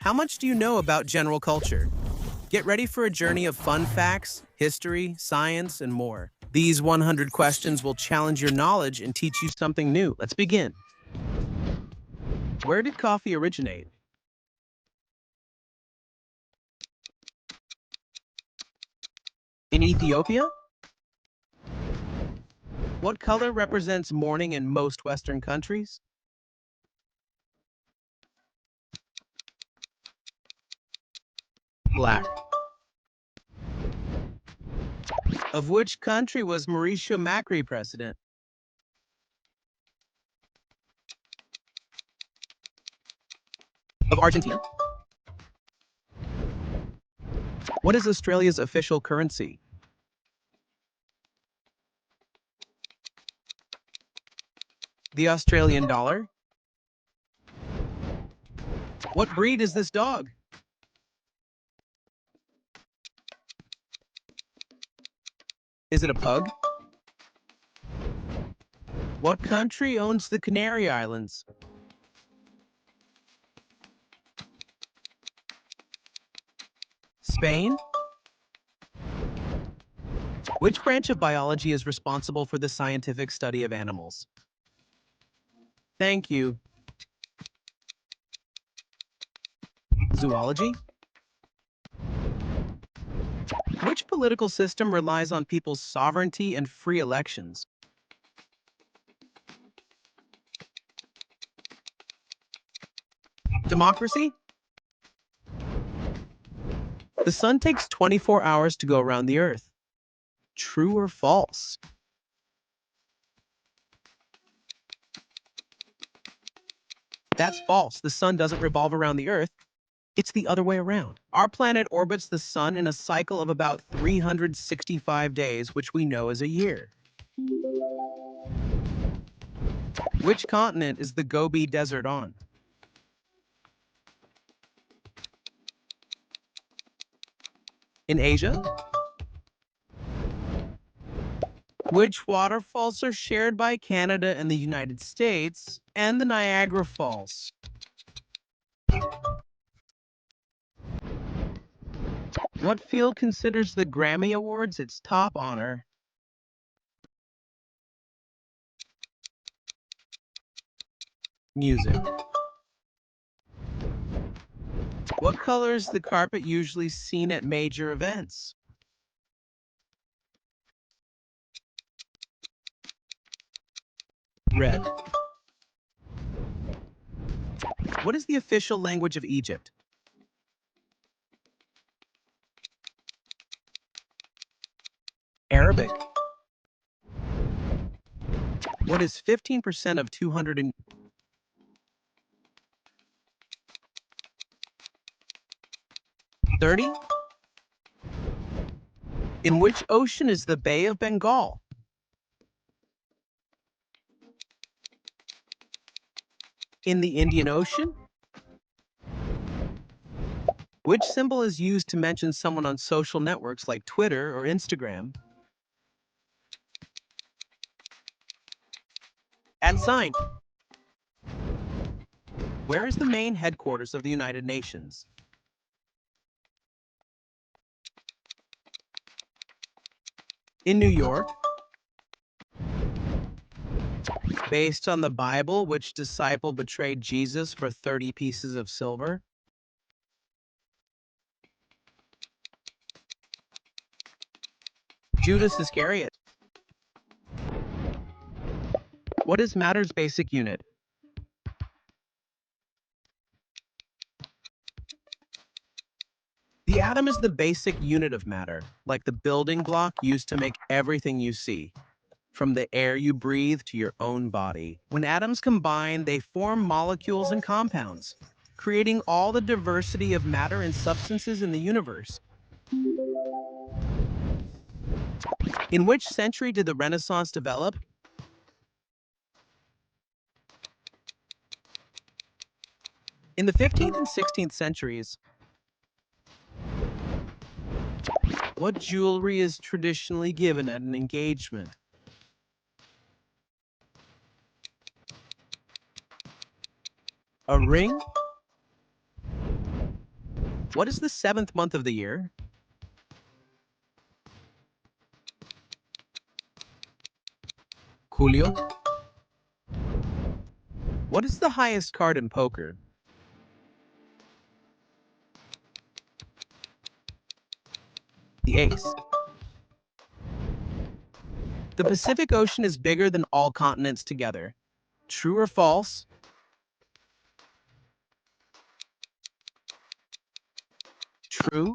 How much do you know about general culture? Get ready for a journey of fun facts, history, science, and more. These 100 questions will challenge your knowledge and teach you something new. Let's begin. Where did coffee originate? In Ethiopia? What color represents morning in most Western countries? Black. Of which country was Mauricio Macri president? Of Argentina. What is Australia's official currency? The Australian dollar. What breed is this dog? Is it a pug? What country owns the Canary Islands? Spain? Which branch of biology is responsible for the scientific study of animals? Thank you. Zoology? Which political system relies on people's sovereignty and free elections? Democracy? The sun takes 24 hours to go around the Earth. True or false? That's false. The sun doesn't revolve around the Earth. It's the other way around. Our planet orbits the sun in a cycle of about 365 days, which we know as a year. Which continent is the Gobi Desert on? In Asia? Which waterfalls are shared by Canada and the United States, and the Niagara Falls? What field considers the Grammy Awards its top honor? Music. What color is the carpet usually seen at major events? Red. What is the official language of Egypt? Arabic. What is 15% of 230? In which ocean is the Bay of Bengal? In the Indian Ocean? Which symbol is used to mention someone on social networks like Twitter or Instagram? @. Where is the main headquarters of the United Nations? In New York? Based on the Bible, which disciple betrayed Jesus for 30 pieces of silver? Judas Iscariot. What is matter's basic unit? The atom is the basic unit of matter, like the building block used to make everything you see, from the air you breathe to your own body. When atoms combine, they form molecules and compounds, creating all the diversity of matter and substances in the universe. In which century did the Renaissance develop? In the 15th and 16th centuries. What jewelry is traditionally given at an engagement? A ring? What is the seventh month of the year? Julio. What is the highest card in poker? The ace. The Pacific Ocean is bigger than all continents together. True or false? True.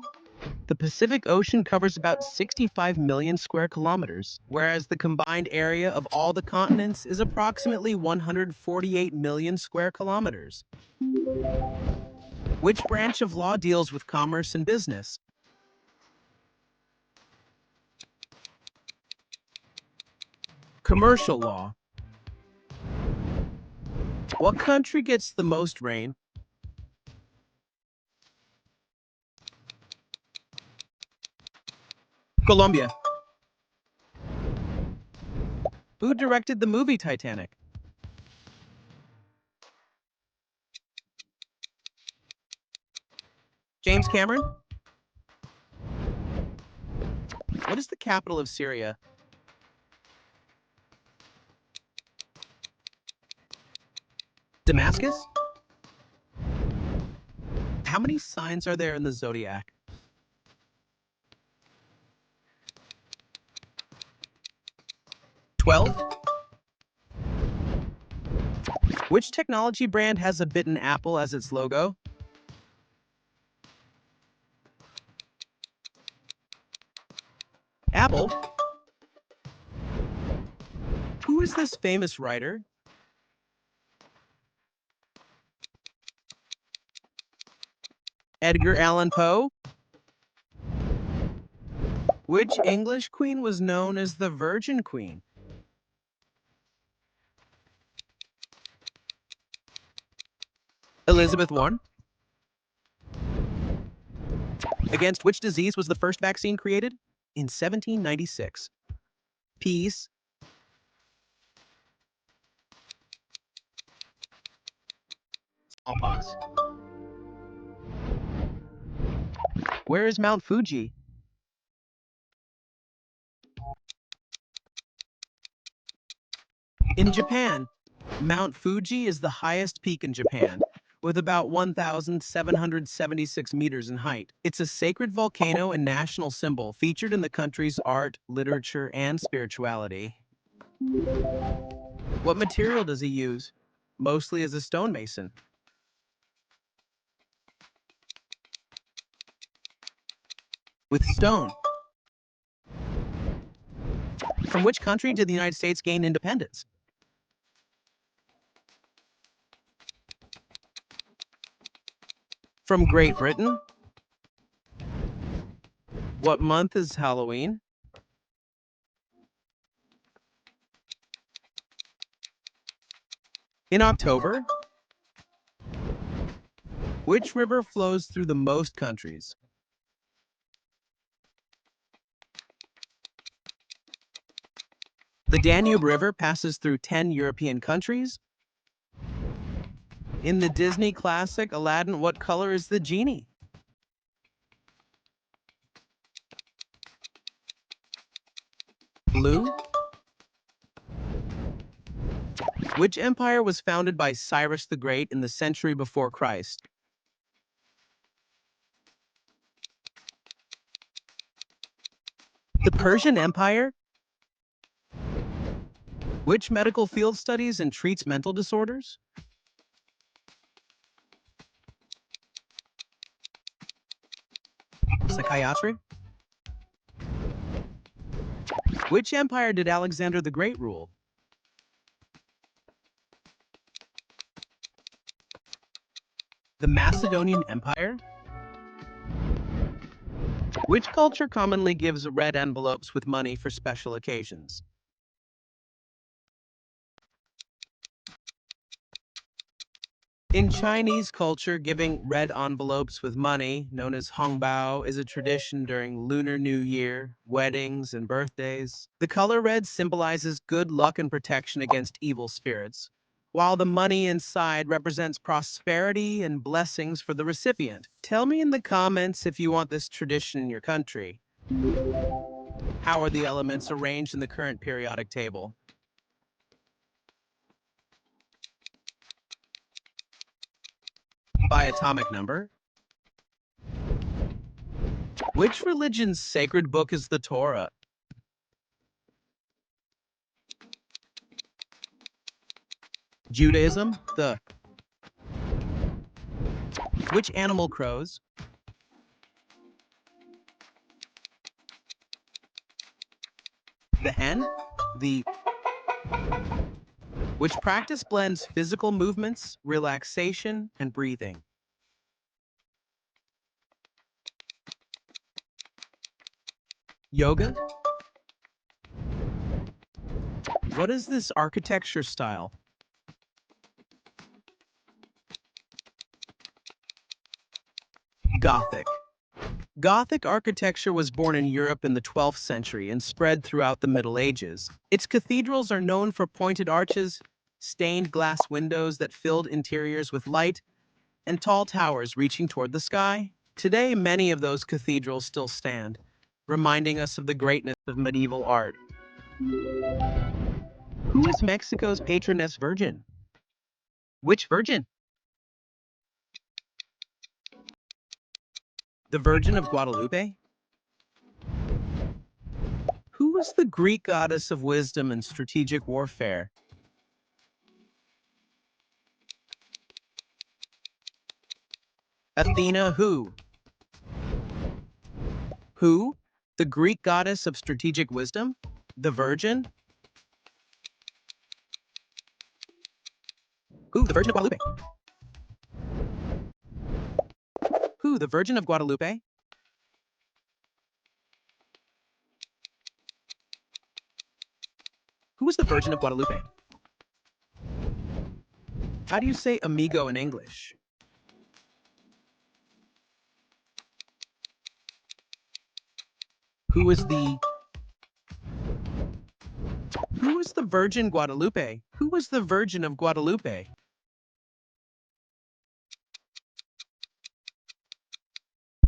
The Pacific Ocean covers about 65 million square kilometers, whereas the combined area of all the continents is approximately 148 million square kilometers. Which branch of law deals with commerce and business? Commercial law. What country gets the most rain? Colombia. Who directed the movie Titanic? James Cameron? What is the capital of Syria? Damascus? How many signs are there in the zodiac? 12? Which technology brand has a bitten apple as its logo? Apple? Who is this famous writer? Edgar Allan Poe? Which English queen was known as the Virgin Queen? Elizabeth I? Against which disease was the first vaccine created? In 1796. Peace. Smallpox. Where is Mount Fuji? In Japan. Mount Fuji is the highest peak in Japan, with about 1,776 meters in height. It's a sacred volcano and national symbol featured in the country's art, literature, and spirituality. What material does he use? Mostly as a stonemason. With stone. From which country did the United States gain independence? From Great Britain. What month is Halloween? In October. Which river flows through the most countries? The Danube River passes through 10 European countries. In the Disney classic Aladdin, what color is the genie? Blue. Which empire was founded by Cyrus the Great in the century before Christ? The Persian Empire. Which medical field studies and treats mental disorders? Psychiatry. Which empire did Alexander the Great rule? The Macedonian Empire. Which culture commonly gives red envelopes with money for special occasions? In Chinese culture, giving red envelopes with money, known as hongbao, is a tradition during Lunar New Year, weddings, and birthdays. The color red symbolizes good luck and protection against evil spirits, while the money inside represents prosperity and blessings for the recipient. Tell me in the comments if you want this tradition in your country. How are the elements arranged in the current periodic table? By atomic number? Which religion's sacred book is the Torah? Judaism? Which animal crows? The hen? The Which practice blends physical movements, relaxation, and breathing? Yoga? What is this architecture style? Gothic. Gothic architecture was born in Europe in the 12th century and spread throughout the Middle Ages. Its cathedrals are known for pointed arches, stained glass windows that filled interiors with light, and tall towers reaching toward the sky. Today, many of those cathedrals still stand, reminding us of the greatness of medieval art. Who is Mexico's patroness virgin? Which virgin? The Virgin of Guadalupe? Who was the Greek goddess of wisdom and strategic warfare? Athena who? Who? The Greek goddess of strategic wisdom? The Virgin? Who? The Virgin of Guadalupe? Who? The Virgin of Guadalupe? Who was the Virgin of Guadalupe? How do you say amigo in English? Who is the Who is the Virgin Guadalupe? Who was the Virgin of Guadalupe?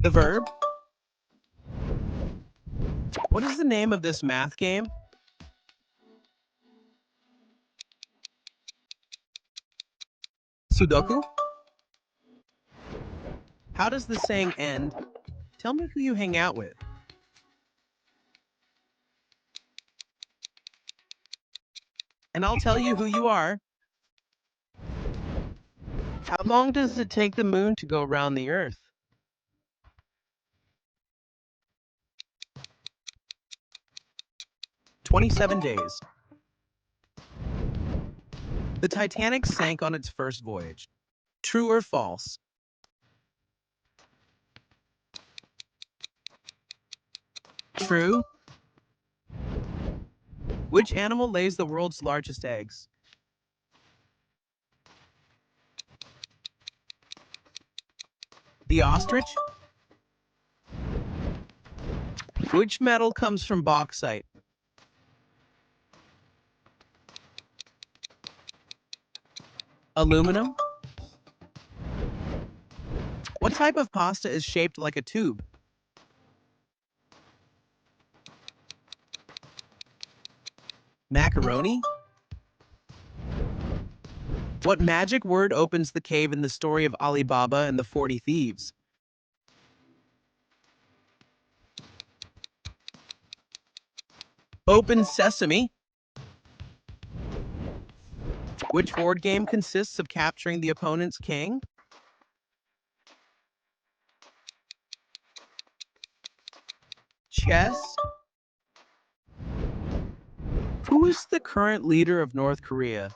The verb? What is the name of this math game? Sudoku? How does the saying end? Tell me who you hang out with. And I'll tell you who you are. How long does it take the moon to go around the Earth? 27 days. The Titanic sank on its first voyage. True or false? True. Which animal lays the world's largest eggs? The ostrich? Which metal comes from bauxite? Aluminum? What type of pasta is shaped like a tube? Macaroni? What magic word opens the cave in the story of Ali Baba and the 40 Thieves? Open sesame? Which board game consists of capturing the opponent's king? Chess? Who is the current leader of North Korea?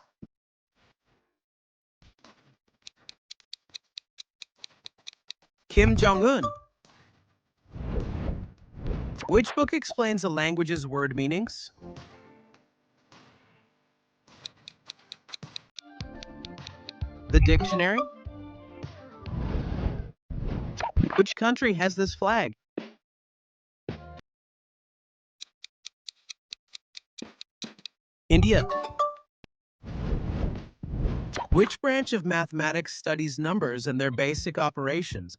Kim Jong-un. Which book explains a language's word meanings? The dictionary? Which country has this flag? India. Which branch of mathematics studies numbers and their basic operations?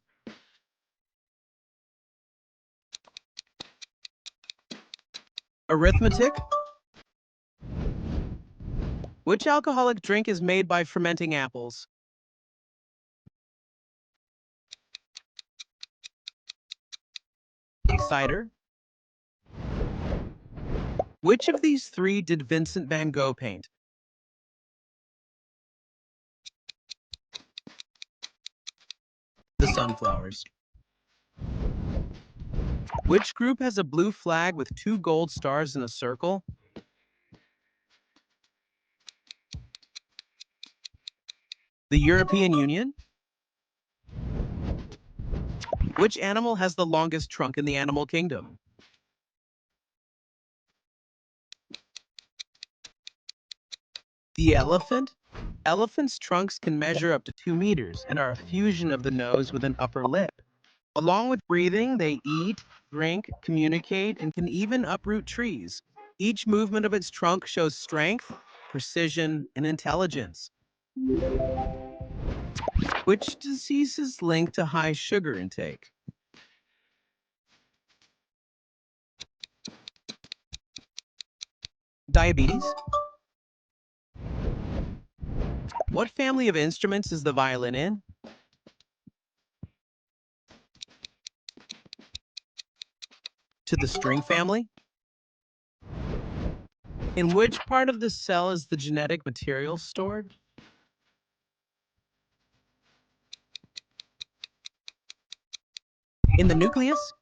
Arithmetic? Which alcoholic drink is made by fermenting apples? Cider? Which of these three did Vincent van Gogh paint? The sunflowers. Which group has a blue flag with two gold stars in a circle? The European Union? Which animal has the longest trunk in the animal kingdom? The elephant? Elephants' trunks can measure up to 2 meters and are a fusion of the nose with an upper lip. Along with breathing, they eat, drink, communicate, and can even uproot trees. Each movement of its trunk shows strength, precision, and intelligence. Which disease is linked to high sugar intake? Diabetes? What family of instruments is the violin in? To the string family? In which part of the cell is the genetic material stored? In the nucleus?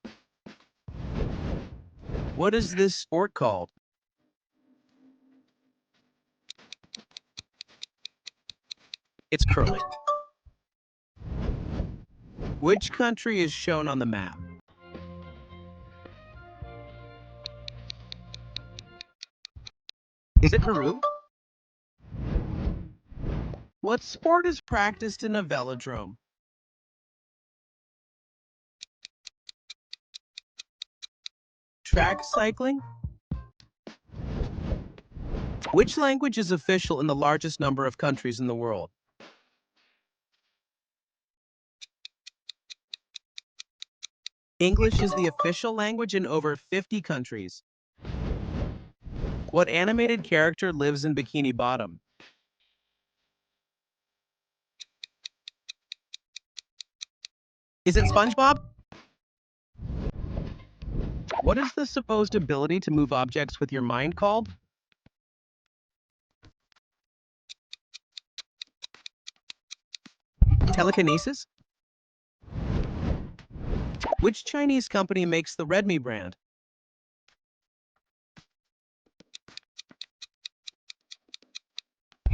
What is this sport called? It's curling. Which country is shown on the map? Is it Peru? What sport is practiced in a velodrome? Track cycling? Which language is official in the largest number of countries in the world? English is the official language in over 50 countries. What animated character lives in Bikini Bottom? Is it SpongeBob? What is the supposed ability to move objects with your mind called? Telekinesis? Which Chinese company makes the Redmi brand?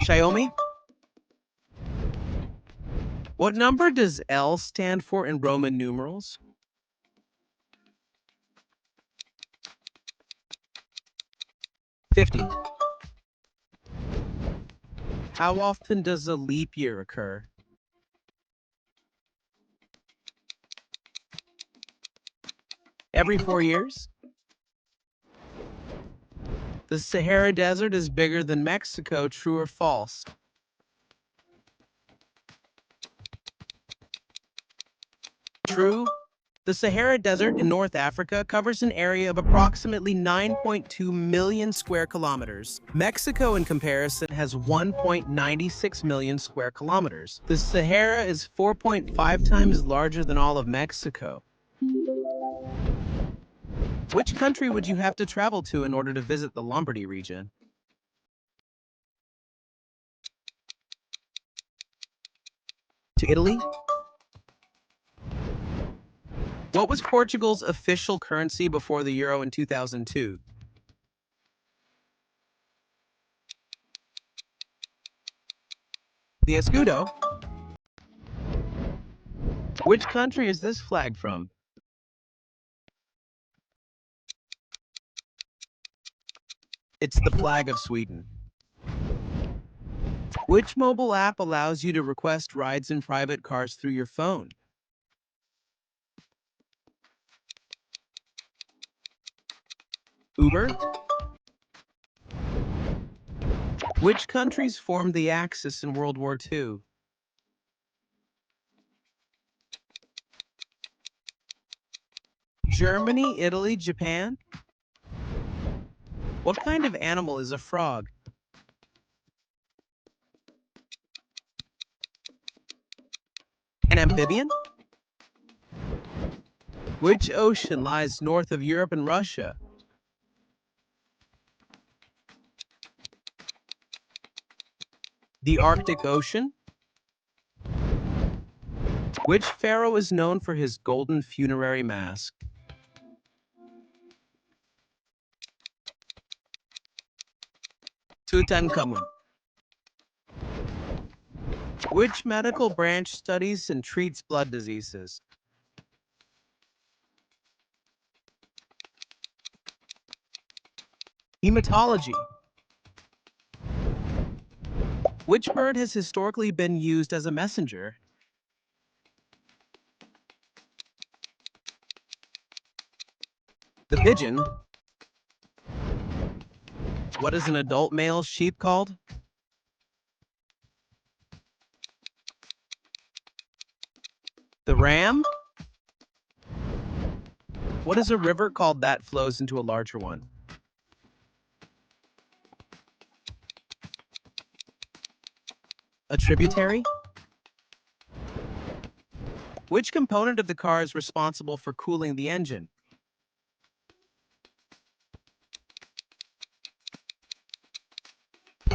Xiaomi? What number does L stand for in Roman numerals? 50. How often does a leap year occur? Every 4 years? The Sahara Desert is bigger than Mexico, true or false? True. The Sahara Desert in North Africa covers an area of approximately 9.2 million square kilometers. Mexico, in comparison, has 1.96 million square kilometers. The Sahara is 4.5 times larger than all of Mexico. Which country would you have to travel to in order to visit the Lombardy region? To Italy? What was Portugal's official currency before the euro in 2002? The escudo? Which country is this flag from? It's the flag of Sweden. Which mobile app allows you to request rides in private cars through your phone? Uber? Which countries formed the Axis in World War II? Germany, Italy, Japan? What kind of animal is a frog? An amphibian? Which ocean lies north of Europe and Russia? The Arctic Ocean? Which pharaoh is known for his golden funerary mask? Tutankhamun. Which medical branch studies and treats blood diseases? Hematology. Which bird has historically been used as a messenger? The pigeon. What is an adult male sheep called? The ram. What is a river called that flows into a larger one? A tributary. Which component of the car is responsible for cooling the engine?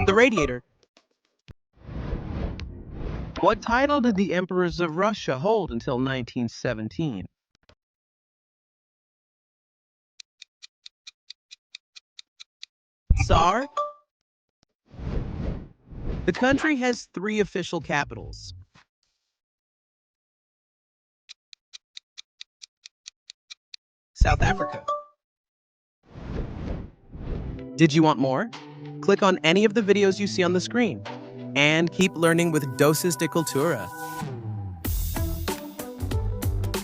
The radiator. What title did the emperors of Russia hold until 1917? Tsar? The country has 3 official capitals. South Africa. Did you want more? Click on any of the videos you see on the screen. And keep learning with Doses de Cultura.